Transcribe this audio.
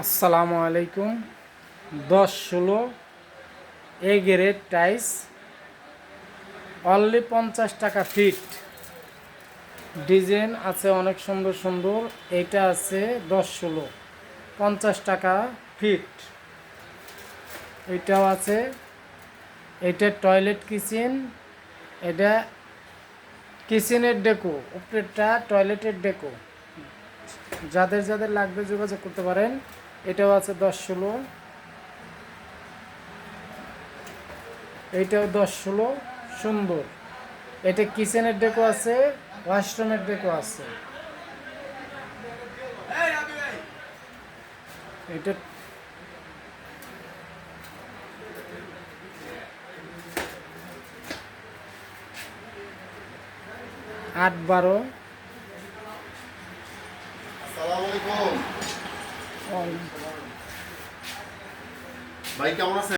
আসসালামু আলাইকুম। 10-16 A grade tiles, only 50 টাকা ফিট। ডিজাইন আছে অনেক সুন্দর সুন্দর। এইটা আছে 10-16 50 টাকা ফিট। এইটাও আছে। এইটা টয়লেট কিচেন। এটা কিচেনের ডেকো, উপরেরটা টয়লেটের ডেকো। যাদের যাদের লাগবে যোগাযোগ করতে পারেন। এটাও আছে 10-16। এইটাও 10-16 সুন্দর। এটা কিচেনের ডেকো আছে, ওয়াশরুমের ডেকো আছে। এটা আট 12। আসসালামু আলাইকুম ভাই, কেমন আছেন?